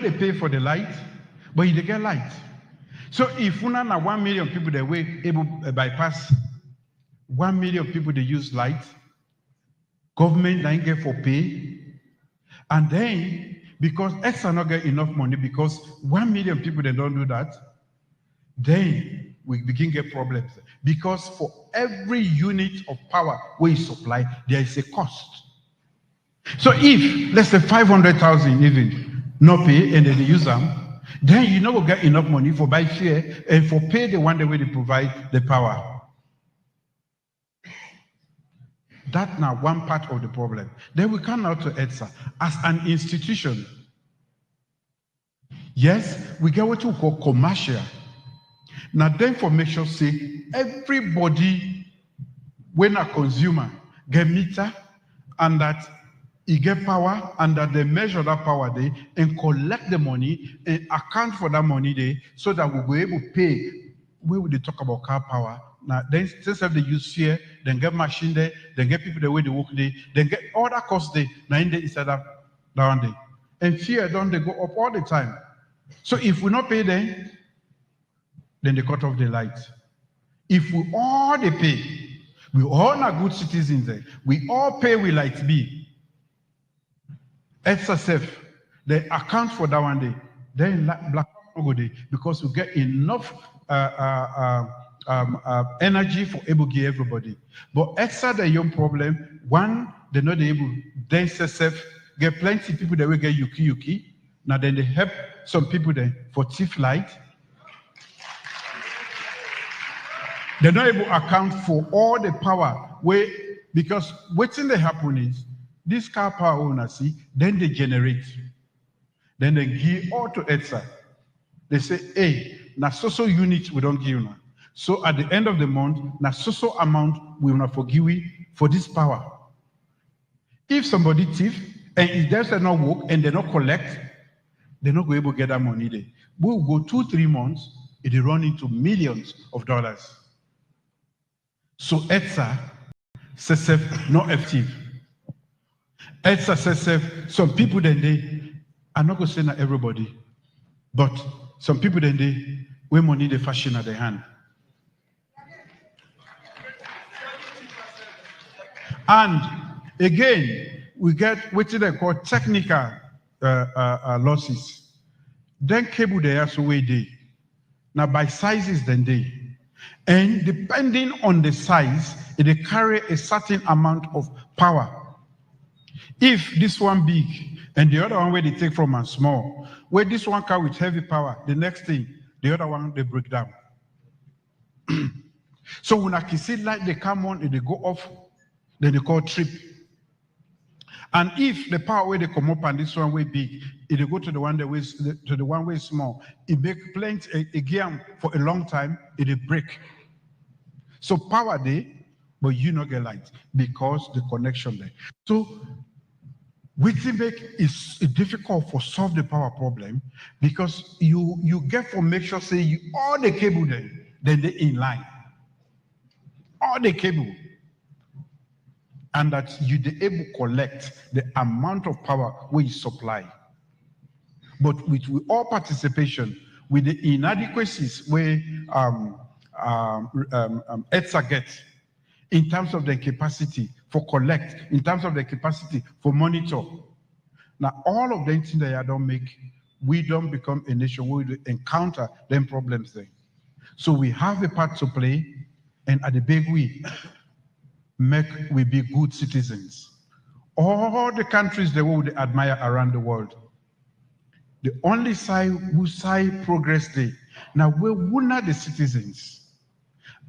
they pay for the light, but they get light. So if una na 1 million people they were able bypass 1 million people they use light, government now get for pay, and then because X are not get enough money because 1 million people they don't do that, then we begin get problems. Because for every unit of power we supply, there is a cost. So if let's say 500,000 even not pay and then they use them, then you will get enough money for buy share and for pay the one the way they provide the power. That's now one part of the problem. Then we come out to EDSA as an institution. Yes, we get what we call commercial. Now then for make sure say everybody when a consumer get meter and that he get power and that they measure that power there and collect the money and account for that money there so that we'll be able to pay. We will talk about car power. Now then since they use fear, then get machine there, then get people the way they work there, then get all that cost there, now in there instead of down there. And fear don't they go up all the time. So if we not pay them, then they cut off the light. If we all they pay, we all are good citizens there. We all pay with light bill. Extra safe, they account for that one day. Then black go there because we get enough energy for able to give everybody. But extra the young problem, one, they're not able, then safe, get plenty of people that will get yuki. Now then they help some people then for thief light. They're not able to account for all the power because what's in the happen is this car power owner see, then they generate. Then they give all to EDSA. They say, hey, now so units we don't give now. So at the end of the month, now so amount we will not forgive you for this power. If somebody thief and if there's not work and they not collect, they're not going to be able to get that money there. We'll go 2-3 months, it will run into millions of dollars. So EDSA says not effective. EDSA says some people then they I'm not going to say not everybody, but some people then they where money they fashion at their hand. And again, we get what they call technical losses. Then cable they are so way they. Now by sizes then they. And depending on the size, it carry a certain amount of power. If this one big and the other one where they take from and small, where this one car with heavy power, the next thing, the other one they break down. So when I can see light they come on and they go off, then they call trip. And if the power where they come up and this one way big, if they go to the one that was to the one way small, it make plenty again for a long time, it break. So power there, but you not get light because the connection there. So which make is difficult for solve the power problem because you get for make sure say you all the cable there, then they in line. All the cable. And that you be able to collect the amount of power we supply. But with all participation, with the inadequacies where EDSA gets in terms of their capacity for collect, in terms of their capacity for monitor. Now, all of them things that I don't make, we don't become a nation where we encounter them problems there. So we have a part to play, and at the big we we be good citizens. All the countries the world admire around the world. The only side who side progress there. Now we're not the citizens.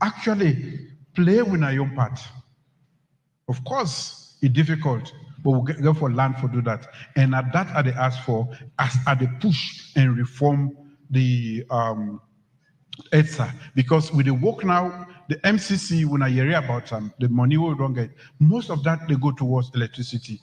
Actually, play with our own part. Of course, it's difficult, but we'll go for land for do that. And at that are they ask for as at the push and reform the EDSA. Because with the work now, the MCC, when I hear about the money we don't get, most of that they go towards electricity.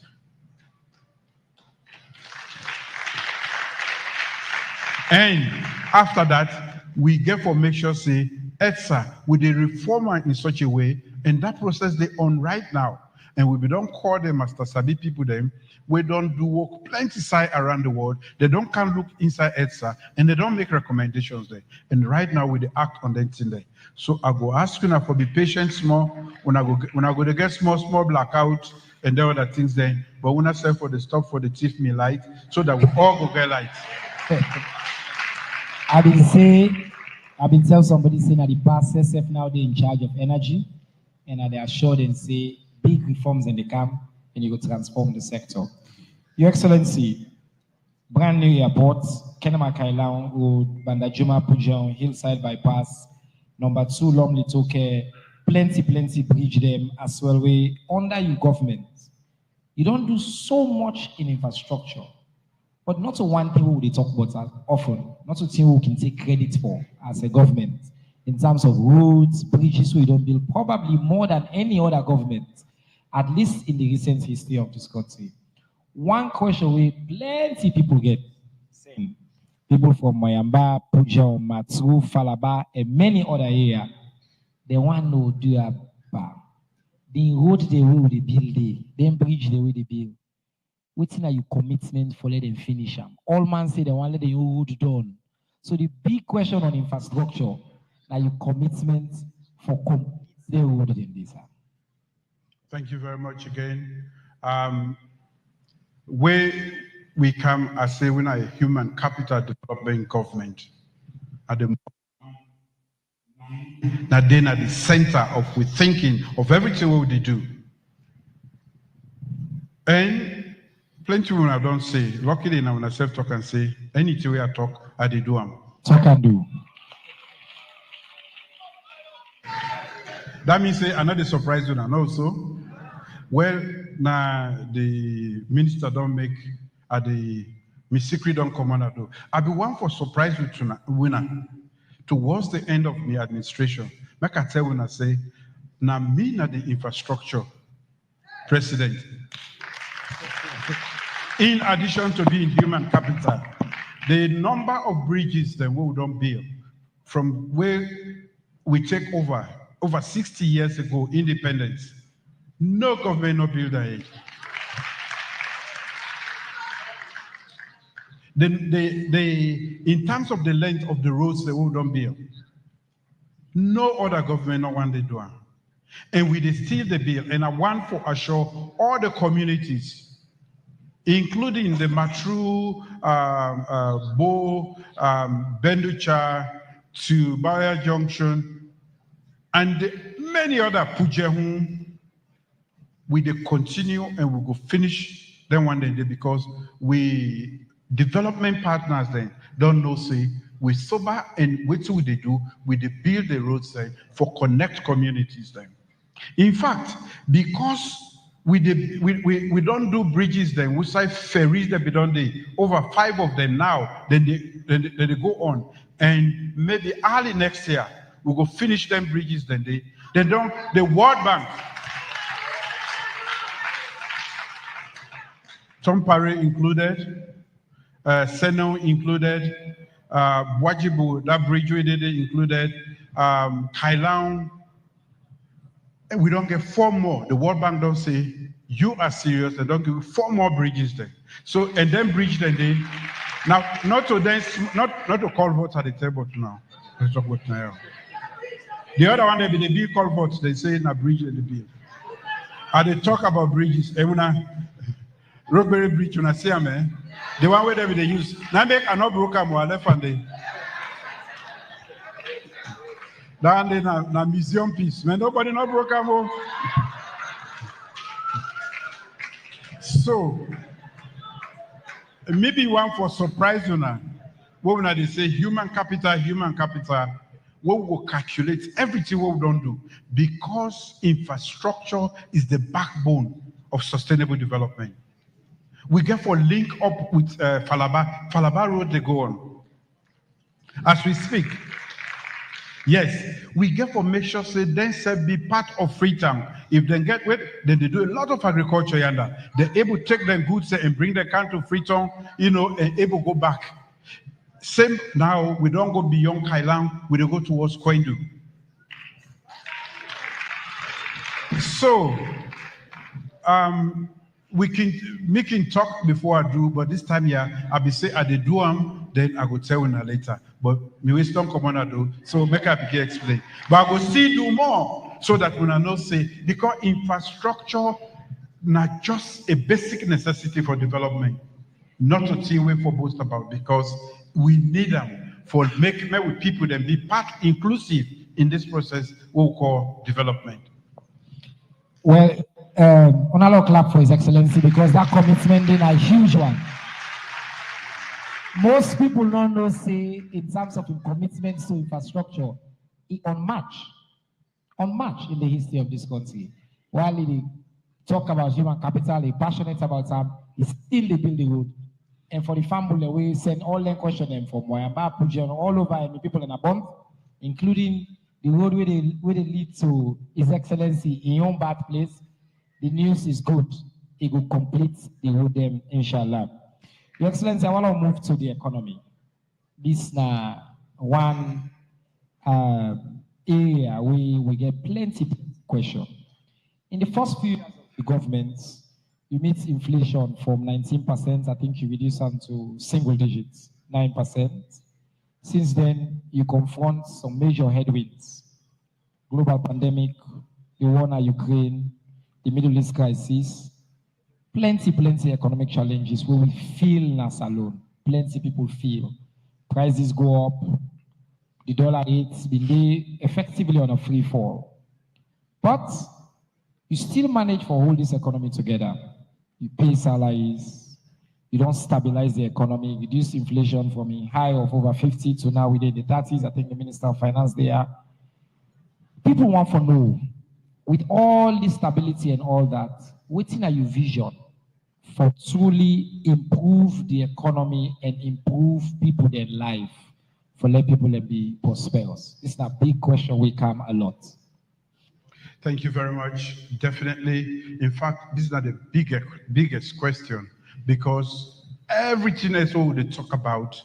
And after that, we get for make sure say EDSA with the reformer in such a way, and that process they on right now. And we don't call them Master Sabi people them. We don't do work plenty side around the world. They don't can look inside EDSA and they don't make recommendations there. And right now we act on that thing there. So I go ask you now for be patient small when I go to get small blackout and there other things there. But when I say for the stop for the thief me light so that we all go get light. I've been tell somebody saying that the past SF now they're in charge of energy and they assured and say big reforms in the camp and you will transform the sector. Your Excellency, brand new airports, Kenema Kailaon Road, Bandajuma Pujon, Hillside Bypass, number 2, Lomley Toke, plenty bridge them as well way under your government. You don't do so much in infrastructure, but not to one thing we talk about often, not to thing we can take credit for as a government in terms of roads, bridges we don't build, probably more than any other government, at least in the recent history of this country. One question we plenty people get, saying people from Mayamba, Puja, Matsu, Falaba, and many other areas, they want to do a the road the way they build, then bridge the way they build. Waiting at your commitment for let them finish them. All man say they want let the road done. So the big question on infrastructure, now your commitment for complete the road in this. Thank you very much again. Where we come as a when a human capital development government at the now then at the center of we thinking of everything what they do. And plenty when I don't say, luckily now when I self talk and say anything we I talk, I they do them. Talk and do. That means say another surprise you and also. Well, now the minister don't make at the secret don't command at all. I be one for surprise you to winner. Towards the end of my administration, make I tell when I say, now me na the infrastructure president. In addition to being human capital, the number of bridges that we don't build from where we take over 60 years ago, independence, no government no build that. In terms of the length of the roads that we don't build, no other government no one they do. And we still the bill, and I want for assure all the communities, including the Matru, Bo, Benducha, to Barrier Junction, and many other Pujehun, we continue and we go finish them one day because we development partners then don't know say we sober and what do they do? We build the roads then for connect communities then. In fact, because we don't do bridges then, we say ferries that we don't do over 5 of them now, then they go on. And maybe early next year, we'll go finish them bridges then they don't the World Bank. Tompare included, Seno included, Wajibu, that bridge we did included, Kailaon, and we don't get 4 more. The World Bank don't say, you are serious, they don't give you 4 more bridges then. So, and then bridge then they, now, not to call votes at the table now. Let's talk about now. The other one, they be the bill call votes, they say in a bridge in the bill. And they talk about bridges, Roadbury Bridge, when I see them, the one where they use. Now make a no broken more left and they. Down there na museum piece. Man, nobody no broken more. So maybe one for surprise you now. When they say human capital, we will calculate everything we don't do because infrastructure is the backbone of sustainable development. We get for link up with Falaba Road they go on. As we speak, yes, we get for make sure say then be part of Freetown. If they get with, then they do a lot of agriculture yonder. They're able to take them goods and bring them can to Freetown, and able to go back. Same now, we don't go beyond Kailaon, we don't go towards Kwendu. So we can make him talk before I do, but this time, yeah, I'll be say I did do then I will tell you later. But me wisdom come on do, so make I begin explain. But I will still do more so that when I know say because infrastructure not just a basic necessity for development, not a thing we for boast about because we need them for make with people then be part inclusive in this process we call development. Well, Onalo clap for His Excellency because that commitment is a huge one. Most people don't know, say, in terms of commitment to infrastructure, it unmatched in the history of this country. While he talk about human capital, he passionate about them, he still they build the road. And for the family, we send all them question them from Moyamba, Pujan, all over, and the people in Abon, including the road where they lead to His Excellency in your bad place. The news is good. It will complete the road them, inshallah. Your Excellency, I want to move to the economy. This na one area we get plenty question. In the first few years of the government, you meet inflation from 19%, I think you reduce them to single digits, 9%. Since then, you confront some major headwinds. Global pandemic, the war in Ukraine, the Middle East crisis, plenty economic challenges where we feel us alone. Plenty people feel. Prices go up, the dollar rates been effectively on a free fall. But you still manage for hold this economy together. You pay salaries, you don't stabilize the economy, reduce inflation from a high of over 50 to now within the 30s. I think the Minister of Finance there. People want to know, with all this stability and all that, waiting are your vision for truly improve the economy and improve people their life, for let people be prosperous? This is a big question we come a lot. Thank you very much. Definitely. In fact, this is not the biggest question because everything else we talk about